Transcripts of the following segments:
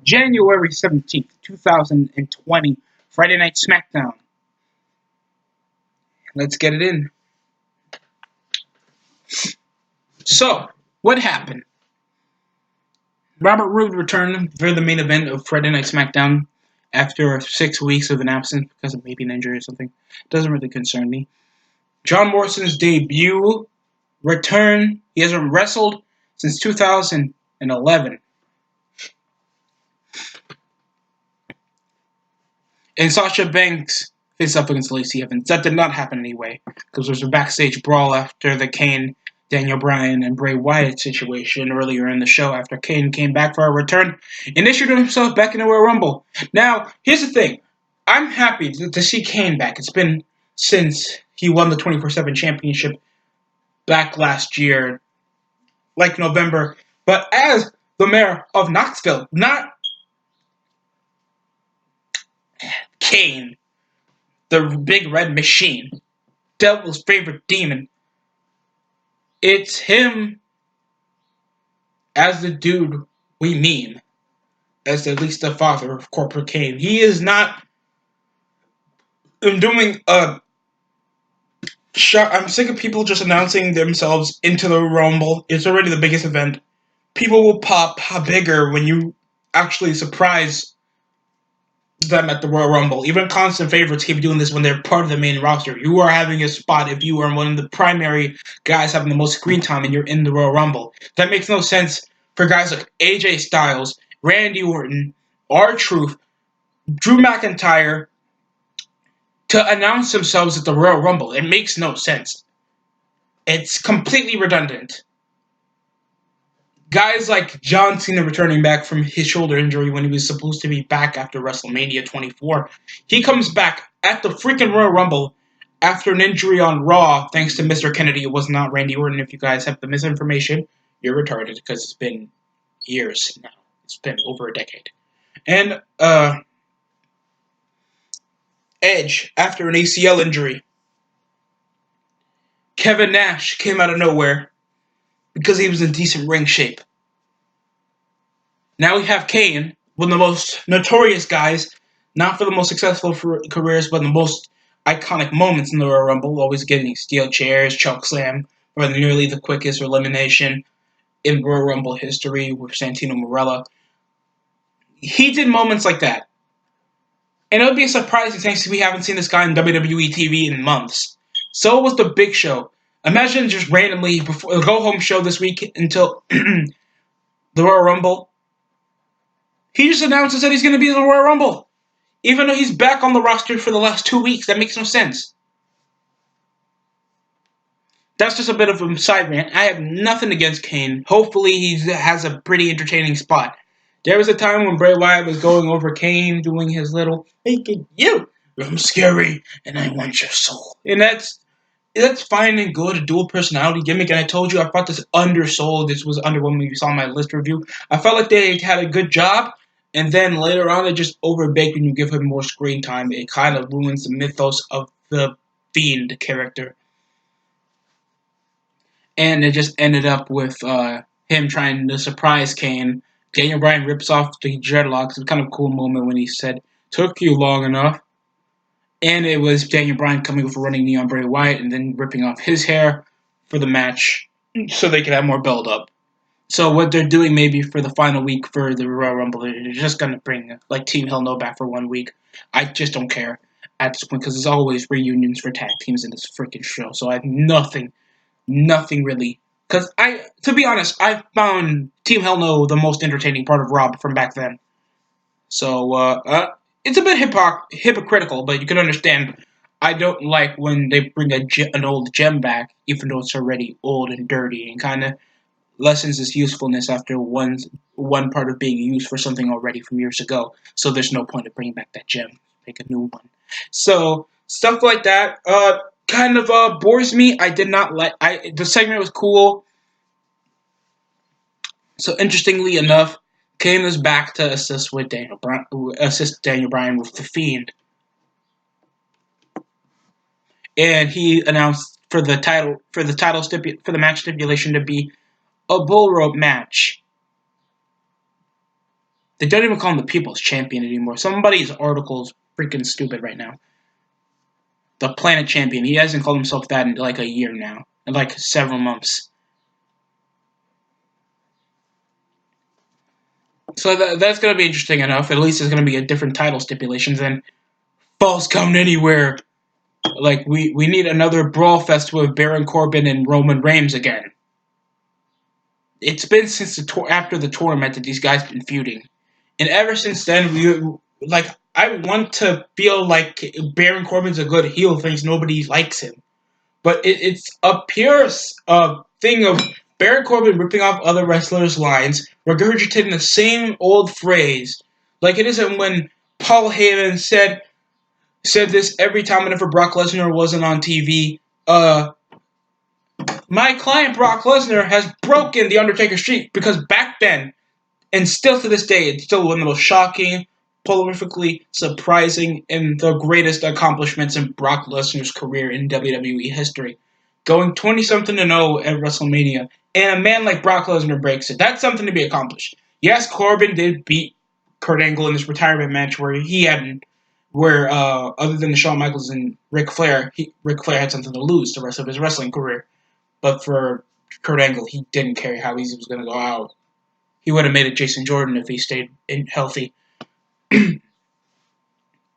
January 17th, 2020, Friday Night SmackDown. Let's get it in. So, what happened? Robert Roode returned for the main event of Friday Night SmackDown after 6 weeks of an absence because of maybe an injury or something. Doesn't really concern me. John Morrison's debut return. He hasn't wrestled since 2011. And Sasha Banks faced up against Lacey Evans. That did not happen anyway, because there was a backstage brawl after the Kane, Daniel Bryan, and Bray Wyatt situation earlier in the show after Kane came back for a return and issued himself back in the Royal Rumble. Now, here's the thing. I'm happy to see Kane back. It's been since he won the 24/7 championship back last year, like November. But as the mayor of Knoxville, not Kane, the big red machine, devil's favorite demon. It's him as the dude we mean, as at least the father of Corporate Kane. He is not doing a shot. I'm sick of people just announcing themselves into the Rumble. It's already the biggest event. People will pop bigger when you actually surprise them at the Royal Rumble. Even constant favorites keep doing this when they're part of the main roster. You are having a spot if you are one of the primary guys having the most screen time and you're in the Royal Rumble. That makes no sense for guys like AJ Styles, Randy Orton, R-Truth, Drew McIntyre to announce themselves at the Royal Rumble. It makes no sense. It's completely redundant. Guys like John Cena returning back from his shoulder injury when he was supposed to be back after WrestleMania 24. He comes back at the freaking Royal Rumble after an injury on Raw thanks to Mr. Kennedy. It was not Randy Orton. If you guys have the misinformation, you're retarded because it's been years now. It's been over a decade. And Edge after an ACL injury. Kevin Nash came out of nowhere because he was in decent ring shape. Now we have Kane, one of the most notorious guys, not for the most successful careers, but the most iconic moments in the Royal Rumble, always getting steel chairs, choke slam, or nearly the quickest elimination in Royal Rumble history with Santino Marella. He did moments like that. And it would be a surprise since we haven't seen this guy on WWE TV in months. So was the Big Show. Imagine just randomly, before the go-home show this week until the Royal Rumble, he just announces that he's going to be in the Royal Rumble. Even though he's back on the roster for the last 2 weeks. That makes no sense. That's just a bit of a side rant. I have nothing against Kane. Hopefully he has a pretty entertaining spot. There was a time when Bray Wyatt was going over Kane, doing his little, hey, you, I'm scary, and I want your soul. And that's fine and good, a dual personality gimmick. And I told you, I thought this undersold. This was under when we saw my list review. I felt like they had a good job. And then later on, it just overbaked when you give him more screen time. It kind of ruins the mythos of the Fiend character. And it just ended up with him trying to surprise Kane. Daniel Bryan rips off the dreadlocks. It's a kind of cool moment when he said, took you long enough. And it was Daniel Bryan coming with a running knee on Bray Wyatt and then ripping off his hair for the match so they could have more build-up. So what they're doing maybe for the final week for the Royal Rumble, they're just going to bring like Team Hell No back for 1 week. I just don't care at this point because there's always reunions for tag teams in this freaking show. So I have nothing really. Because to be honest, I found Team Hell No the most entertaining part of Raw from back then. So it's a bit hypocritical, but you can understand. I don't like when they bring an old gem back, even though it's already old and dirty, and kind of lessens its usefulness after one part of being used for something already from years ago. So there's no point of bringing back that gem. Make a new one. So stuff like that kind of bores me. I did not like. The segment was cool. So interestingly enough, Kane is back to assist Daniel Bryan with the Fiend, and he announced for the match stipulation to be a bull rope match. They don't even call him the People's Champion anymore. Somebody's article is freaking stupid right now. The Planet Champion. He hasn't called himself that in like a year now. In like several months. So that's going to be interesting enough. At least it's going to be a different title stipulation than Falls Count Anywhere. Like, we need another Brawl Fest with Baron Corbin and Roman Reigns again. It's been since after the tournament that these guys been feuding. And ever since then, I want to feel like Baron Corbin's a good heel, thinks nobody likes him. But it's a pure thing of Baron Corbin ripping off other wrestlers' lines, regurgitating the same old phrase. Like it isn't when Paul Heyman said this every time whenever Brock Lesnar wasn't on TV. My client Brock Lesnar has broken the Undertaker streak because back then, and still to this day, it's still one of the most shocking, prolifically surprising, and the greatest accomplishments in Brock Lesnar's career in WWE history. Going 20-something-0 at WrestleMania, and a man like Brock Lesnar breaks it. That's something to be accomplished. Yes, Corbin did beat Kurt Angle in this retirement match where he hadn't, other than Shawn Michaels and Ric Flair, Ric Flair had something to lose the rest of his wrestling career. But for Kurt Angle, he didn't care how easy it was going to go out. He would have made it Jason Jordan if he stayed healthy. And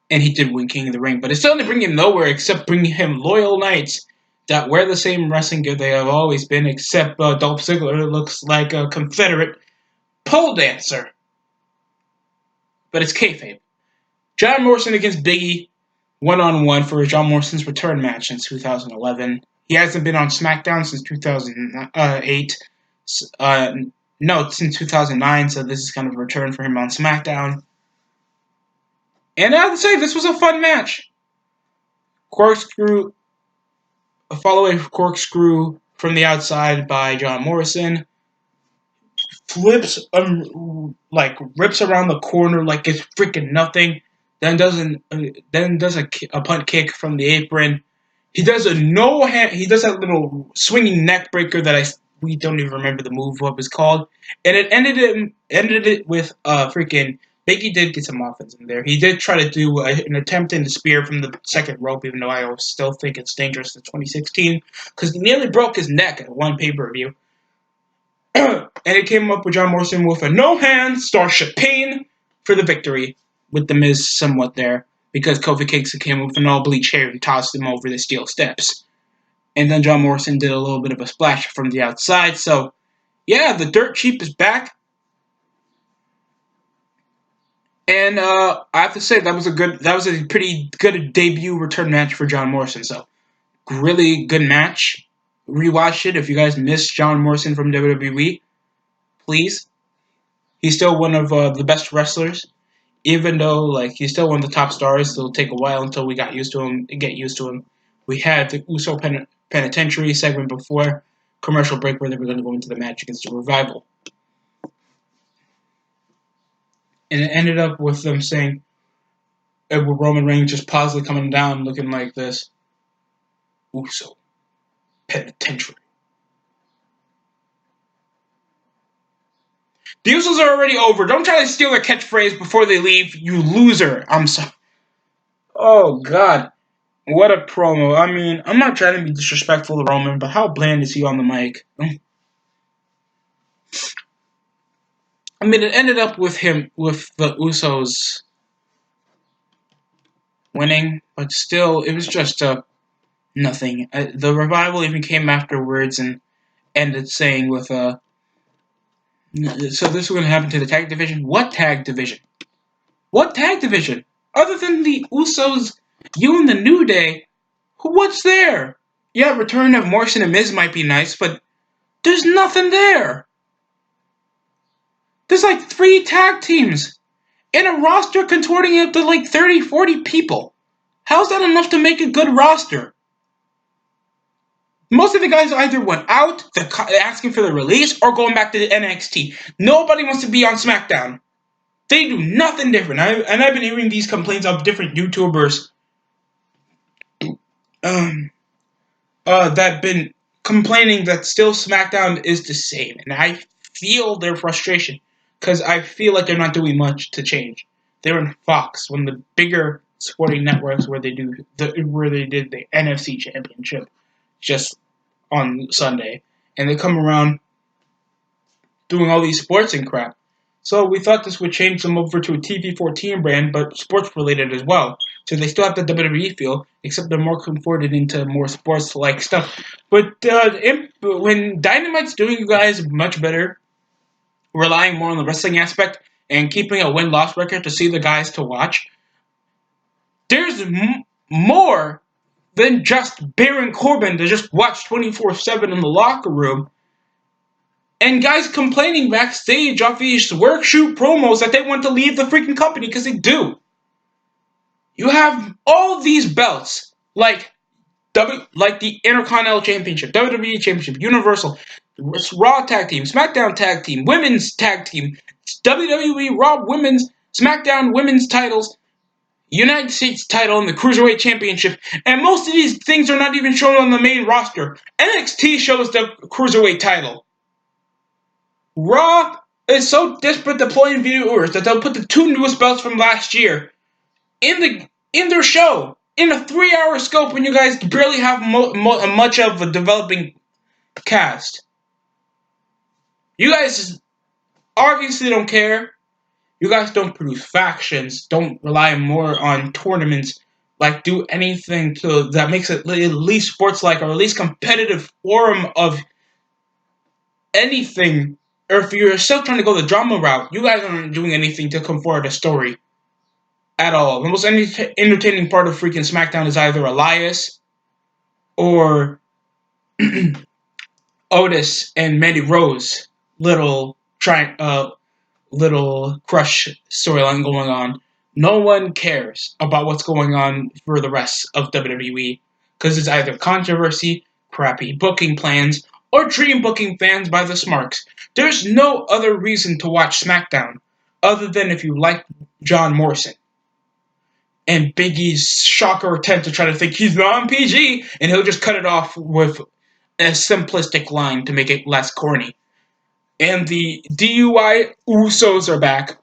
he did win King of the Ring. But it still didn't bring him nowhere except bringing him loyal knights that wear the same wrestling gear they have always been, except Dolph Ziggler looks like a Confederate pole dancer. But it's kayfabe. John Morrison against Big E, one-on-one for John Morrison's return match in 2011. He hasn't been on SmackDown since 2008. No, since 2009, so this is kind of a return for him on SmackDown. And I have to say, this was a fun match. A follow-away corkscrew from the outside by John Morrison. Flips, rips around the corner like it's freaking nothing. Then does a punt kick from the apron. He does a he does that little swinging neck breaker that we don't even remember the move what it was called. And it ended it with freaking Big E did get some offense in there. He did try to do an attempt in the spear from the second rope, even though I still think it's dangerous in 2016 because he nearly broke his neck at one pay-per-view. And it came up with John Morrison with a no hands Starship Pain for the victory, with The Miz somewhat there, because Kofi Kingston came with an all-bleach hair and tossed him over the steel steps. And then John Morrison did a little bit of a splash from the outside, so yeah, the Dirt Cheap is back. And I have to say, that was a pretty good debut return match for John Morrison, so really good match. Rewatch it if you guys missed John Morrison from WWE. Please. He's still one of the best wrestlers. Even though he's still one of the top stars, it'll take a while until we get used to him. We had the Uso Penitentiary segment before commercial break where they were going to go into the match against the Revival. And it ended up with them saying, with Roman Reigns just positively coming down looking like this. Uso Penitentiary. The Usos are already over. Don't try to steal their catchphrase before they leave, you loser. I'm sorry. Oh, God. What a promo. I mean, I'm not trying to be disrespectful to Roman, but how bland is he on the mic? I mean, it ended up with the Usos winning, but still, it was just nothing. The Revival even came afterwards and ended saying with so this is going to happen to the tag division? What tag division? What tag division? Other than the Usos, you and the New Day, what's there? Yeah, return of Morrison and Miz might be nice, but there's nothing there. There's 3 tag teams in a roster contorting up to 30, 40 people. How's that enough to make a good roster? Most of the guys either went out, asking for the release, or going back to NXT. Nobody wants to be on SmackDown. They do nothing different. I've been hearing these complaints of different YouTubers that been complaining that still SmackDown is the same. And I feel their frustration. because I feel like they're not doing much to change. They're in Fox, one of the bigger sporting networks where they did the NFC Championship just on Sunday, and they come around doing all these sports and crap. So we thought this would change them over to a TV14 brand, but sports related as well. So they still have the WWE feel, except they're more converted into more sports like stuff. But when Dynamite's doing you guys much better, relying more on the wrestling aspect and keeping a win-loss record to see the guys to watch, there's more than just Baron Corbin to just watch 24/7 in the locker room. And guys complaining backstage off these work shoot promos that they want to leave the freaking company because they do. You have all these belts, like the Intercontinental Championship, WWE Championship, Universal, Raw Tag Team, SmackDown Tag Team, Women's Tag Team, WWE Raw Women's, SmackDown Women's titles, United States title, and the Cruiserweight Championship. And most of these things are not even shown on the main roster. NXT shows the Cruiserweight title. Raw is so desperate to pull in viewers that they'll put the two newest belts from last year in their show in a 3-hour scope when you guys barely have much of a developing cast. You guys obviously don't care. You guys don't produce factions. Don't rely more on tournaments. Like do anything that makes it at least sports-like or at least competitive form of anything. Or if you're still trying to go the drama route, you guys aren't doing anything to come forward a story at all. The most entertaining part of freaking SmackDown is either Elias or Otis and Mandy Rose little crush storyline going on. No one cares about what's going on for the rest of WWE because it's either controversy, crappy booking plans, or dream booking fans by the smarks. There's no other reason to watch SmackDown other than if you like John Morrison. And Big E's shocker attempt to try to think he's non-PG, and he'll just cut it off with a simplistic line to make it less corny. And the DUI Usos are back.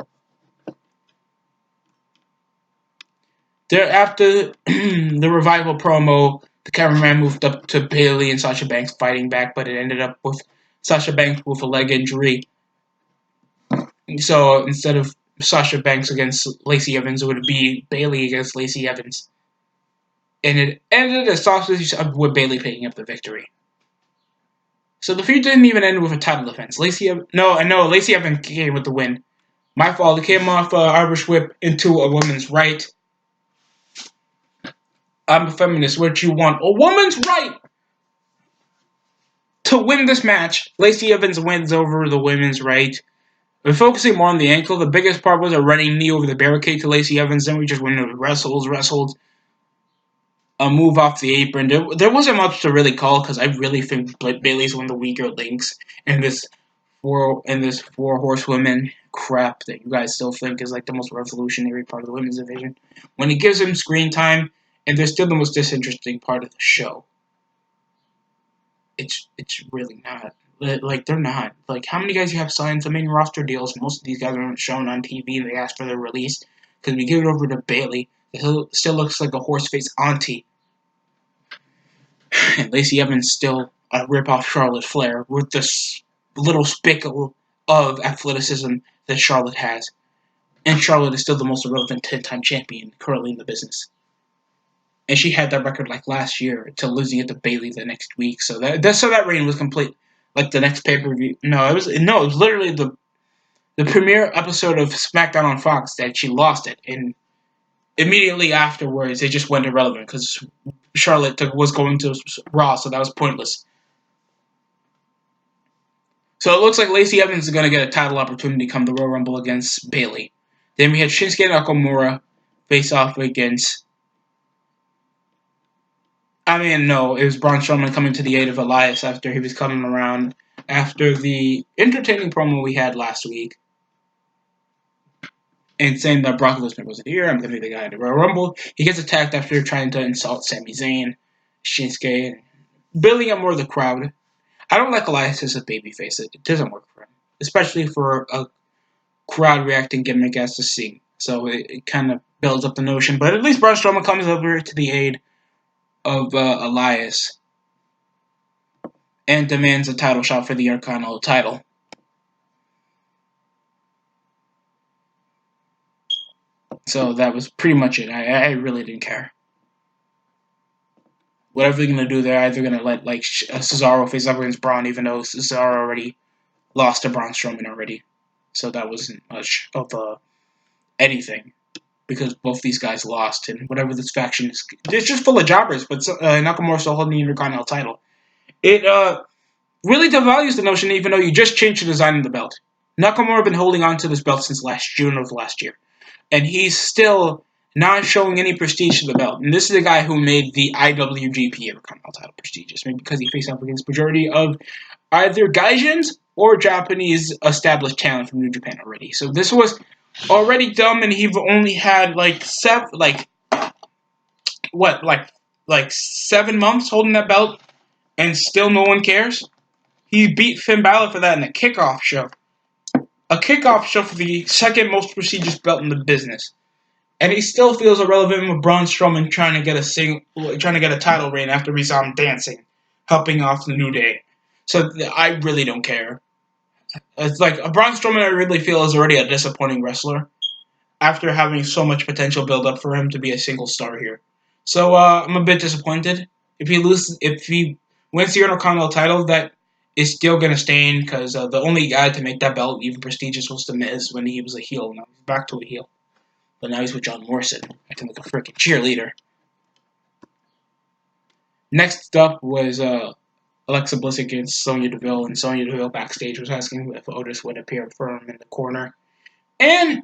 They're after the revival promo. The cameraman moved up to Bayley and Sasha Banks fighting back, but it ended up with Sasha Banks with a leg injury. So instead of Sasha Banks against Lacey Evans, it would be Bayley against Lacey Evans. And it ended as sausage with Bayley picking up the victory. So the feud didn't even end with a title defense. Lacey Evans came with the win. My fault. It came off Irish whip into a woman's right. I'm a feminist. What you want? A woman's right to win this match. Lacey Evans wins over the women's right. We're focusing more on the ankle. The biggest part was a running knee over the barricade to Lacey Evans. Then we just went into wrestled. A move off the apron. There wasn't much to really call because I really think Bayley's one of the weaker links in this four horsewomen crap that you guys still think is like the most revolutionary part of the women's division. When it gives them screen time, and they're still the most disinteresting part of the show. It's really not. Like, they're not. Like, how many guys you have signed to main roster deals? Most of these guys aren't shown on TV, and they ask for their release. Because we give it over to Bayley, it still looks like a horse-faced auntie. And Lacey Evans still rip off Charlotte Flair with this little spickle of athleticism that Charlotte has. And Charlotte is still the most relevant 10-time champion currently in the business. And she had that record like last year until losing it to Bayley the next week. So that reign was complete. Like the next pay-per-view. It was literally the premiere episode of SmackDown on Fox that she lost it. And immediately afterwards, it just went irrelevant because Charlotte was going to Raw, so that was pointless. So it looks like Lacey Evans is going to get a title opportunity come the Royal Rumble against Bayley. Then we had Shinsuke Nakamura face off against... it was Braun Strowman coming to the aid of Elias after he was coming around after the entertaining promo we had last week. And saying that Brock Lesnar wasn't here, I'm going to be the guy in the Royal Rumble. He gets attacked after trying to insult Sami Zayn, Shinsuke, building up more of the crowd. I don't like Elias as a babyface. It doesn't work for him. Especially for crowd reacting gimmick as to see. So it kind of builds up the notion. But at least Braun Strowman comes over to the aid of Elias and demands a title shot for the Intercontinental title. So that was pretty much it. I really didn't care. Whatever they're gonna do, they're either gonna let like Cesaro face up against Braun, even though Cesaro already lost to Braun Strowman already. So that wasn't much of anything because both these guys lost, and whatever this faction is, it's just full of jobbers. But Nakamura still holding the Intercontinental title. It really devalues the notion, even though you just changed the design of the belt. Nakamura been holding on to this belt since June of last year, and he's still not showing any prestige to the belt. And this is the guy who made the IWGP Intercontinental title prestigious, maybe because he faced up against the majority of either Gaijins or Japanese established talent from New Japan already. So this was already dumb, and he only had like 7 months holding that belt, and still no one cares. He beat Finn Balor for that in a kickoff show. A kickoff show for the second most prestigious belt in the business. And he still feels irrelevant with Braun Strowman trying to get a title reign after we saw him dancing, helping off the New Day. So I really don't care. It's like Braun Strowman, I really feel, is already a disappointing wrestler after having so much potential build up for him to be a single star here. So I'm a bit disappointed. If he wins the Intercontinental title, that is still going to stain because the only guy to make that belt even prestigious was The Miz when he was a heel. Now he's back to a heel. But now he's with John Morrison, acting like a freaking cheerleader. Next up was Alexa Bliss against Sonya Deville, and Sonya Deville backstage was asking if Otis would appear for him in the corner. And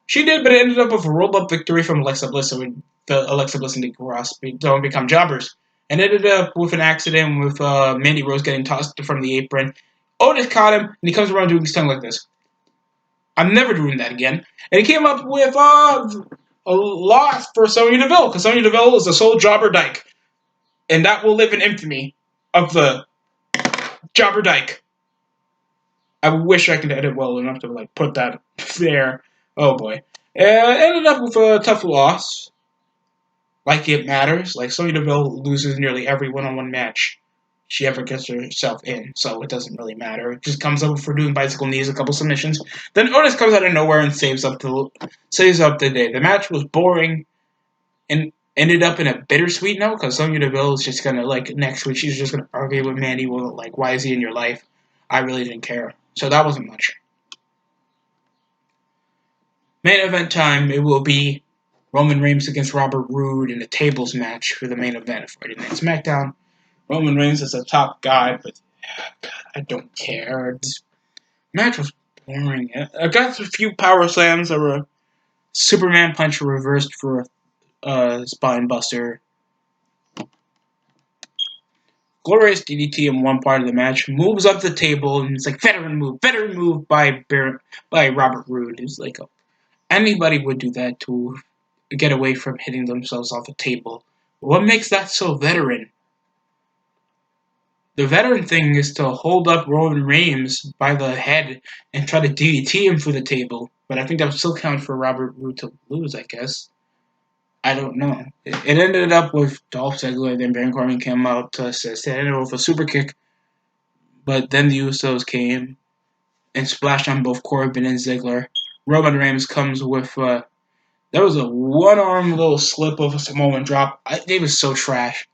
she did, but it ended up with a rolled-up victory from Alexa Bliss, so Alexa Bliss and Nikki Cross don't become jobbers. And it ended up with an accident with Mandy Rose getting tossed from the apron. Otis caught him, and he comes around doing his tongue like this. I'm never doing that again. And he came up with a loss for Sonya Deville, because Sonya Deville is the sole jobber dyke. And that will live in infamy of the jobber dyke. I wish I could edit well enough to put that there. Oh boy. Ended up with a tough loss. Like it matters. Like Sonya Deville loses nearly every one-on-one match she ever gets herself in, so it doesn't really matter. It just comes up for doing bicycle knees, a couple submissions. Then Otis comes out of nowhere and saves up the day. The match was boring and ended up in a bittersweet note because Sonya Deville is just gonna next week she's just gonna argue with Mandy. Well, why is he in your life? I really didn't care, so that wasn't much. Main event time. It will be Roman Reigns against Robert Roode in a tables match for the main event of Friday Night SmackDown. Roman Reigns is a top guy, but God, I don't care. This match was boring. I got a few power slams. There were Superman punch reversed for a spine buster. Glorious DDT in one part of the match. Moves up the table, and it's like, veteran move by Robert Roode. It's like, anybody would do that to get away from hitting themselves off the table. What makes that so veteran? The veteran thing is to hold up Roman Reigns by the head and try to DDT him for the table. But I think that would still count for Robert Roode to lose, I guess. I don't know. It ended up with Dolph Ziggler, then Baron Corbin came out to assist. It ended up with a super kick. But then the Usos came and splashed on both Corbin and Ziggler. Roman Reigns comes with... there was a one-arm little slip of a Samoan drop. It was so trash.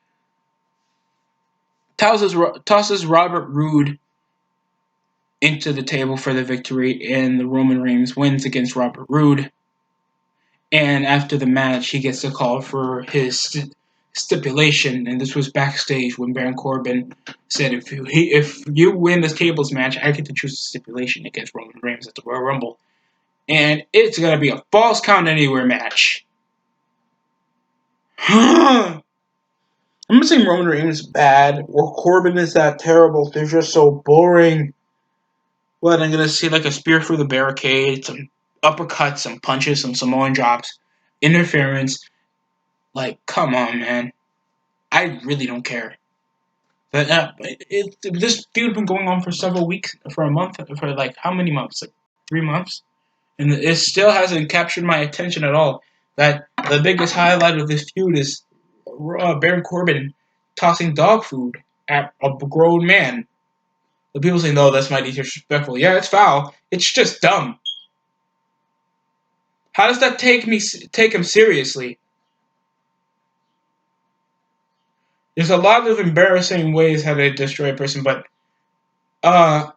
Tosses Robert Roode into the table for the victory, and the Roman Reigns wins against Robert Roode. And after the match, he gets a call for his stipulation, and this was backstage when Baron Corbin said, if you win this tables match, I get to choose the stipulation against Roman Reigns at the Royal Rumble. And it's going to be a Falls Count Anywhere match. I'm not saying Roman Reigns is bad, or Corbin is that terrible. They're just so boring. What, I'm going to see a spear through the barricade, some uppercuts, some punches, some Samoan drops, interference. Come on, man. I really don't care. But this feud has been going on for several weeks, for a month, for how many months? 3 months? and it still hasn't captured my attention at all. That the biggest highlight of this feud is Baron Corbin tossing dog food at a grown man. The people say, "No, that's mighty disrespectful." Yeah, it's foul. It's just dumb. How does that take him seriously? There's a lot of embarrassing ways how they destroy a person, but uh,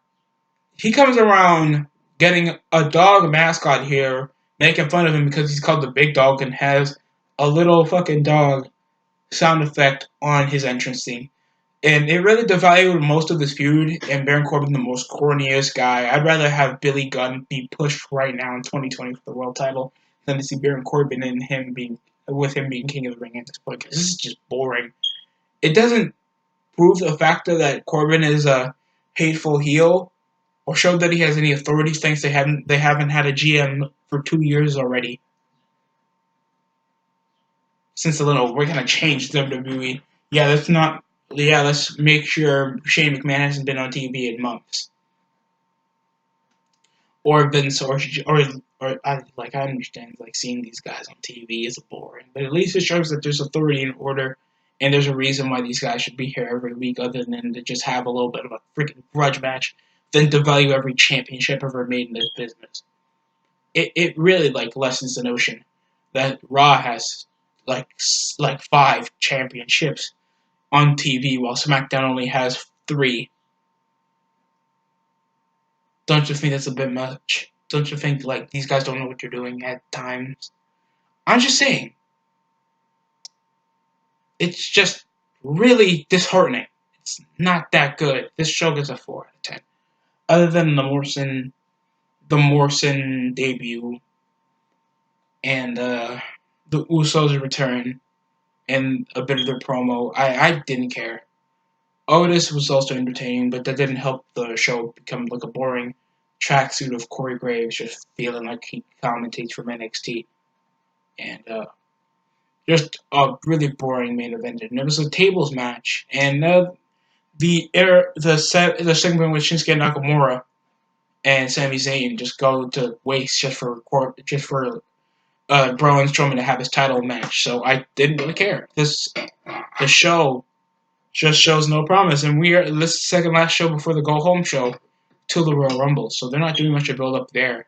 he comes around getting a dog mascot here, making fun of him because he's called the big dog and has a little fucking dog sound effect on his entrance theme. And it really devalued most of this feud, and Baron Corbin the most corniest guy. I'd rather have Billy Gunn be pushed right now in 2020 for the world title than to see Baron Corbin and him being king of the ring at this point. Because this is just boring. It doesn't prove the factor that Corbin is a hateful heel, or show that he has any authority. Thanks they haven't had a GM for 2 years already. Since the little we're gonna change WWE. Let's make sure Shane McMahon hasn't been on TV in months. Or been or I understand like seeing these guys on TV is boring. But at least it shows that there's authority and order, and there's a reason why these guys should be here every week other than to just have a little bit of a freaking grudge match, than to value every championship ever made in this business. It really like lessens the notion that Raw has like 5 championships on TV while SmackDown only has 3. Don't you think that's a bit much? Don't you think like these guys don't know what you're doing at times? I'm just saying, it's just really disheartening. It's not that good. This show gets a 4 out of 10. Other than the Morrison debut and the Usos return and a bit of their promo, I didn't care. Otis was also entertaining, but that didn't help the show become like a boring tracksuit of Corey Graves just feeling like he commentates from NXT. And just a really boring main event. And it was a tables match. And the segment with Shinsuke Nakamura and Sami Zayn just go to waste just for Braun Strowman to have his title match. So I didn't really care. The show just shows no promise. And this is the second last show before the go home show till the Royal Rumble. So they're not doing much to build up there.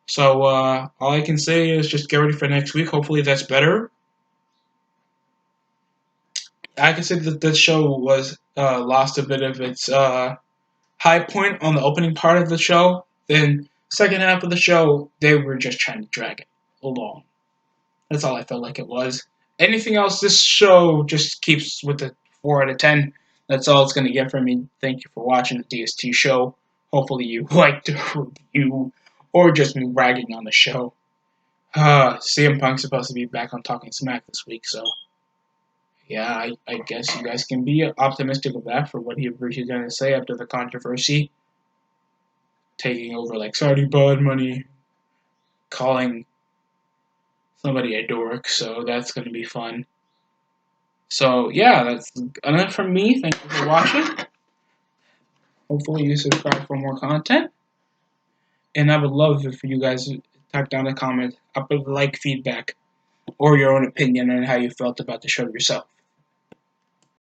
So all I can say is just get ready for next week. Hopefully that's better. I can say that this show was lost a bit of its high point on the opening part of the show. Then second half of the show, they were just trying to drag it along. That's all I felt like it was. Anything else, this show just keeps with the 4 out of 10. That's all it's going to get from me. Thank you for watching the DST show. Hopefully you liked the review or just me ragging on the show. CM Punk's supposed to be back on Talking Smack this week, so yeah, I guess you guys can be optimistic of that for what he's going to say after the controversy. Taking over like Saudi Bud money, calling somebody a dork, so that's going to be fun. So yeah, that's enough from me. Thank you for watching. Hopefully you subscribe for more content. And I would love if you guys type down a comment, up with like feedback, or your own opinion on how you felt about the show yourself.